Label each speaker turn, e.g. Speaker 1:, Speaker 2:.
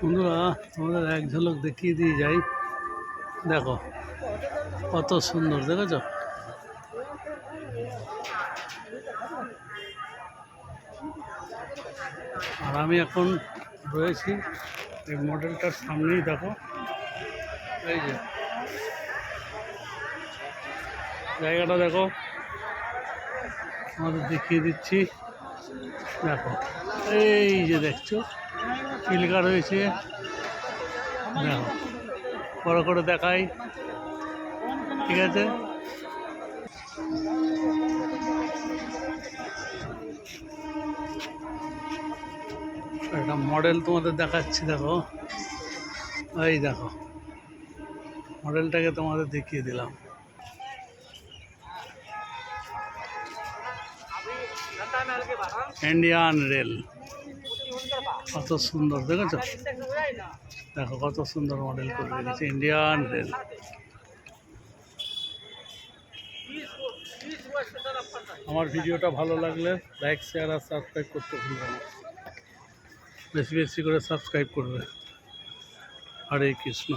Speaker 1: বন্ধুরা তোমাদের এক ঝলক দেখিয়ে দিয়ে যাই। দেখো কত সুন্দর, দেখেছ? আর আমি এখন রয়েছি এই মডেলটার সামনেই। দেখো এই যে জায়গাটা, দেখো আমাদের দেখিয়ে দিচ্ছি। দেখো এই যে দেখছো চিল্কা রয়েছে। দেখো বড় করে দেখাই, ঠিক আছে? একটা মডেল তোমাদের দেখাচ্ছি, দেখো এই দেখো মডেলটাকে তোমাদের দেখিয়ে দিলাম। ইন্ডিয়ান রেল, কত সুন্দর দেখেছ? দেখো কত সুন্দর মডেল করে রেখেছে ইন্ডিয়ান রেল। আমার ভিডিওটা ভালো লাগলে লাইক, শেয়ার আর সাবস্ক্রাইব করতে ভুলবেন না। বেশি বেশি করে সাবস্ক্রাইব করবে। হরে কৃষ্ণ।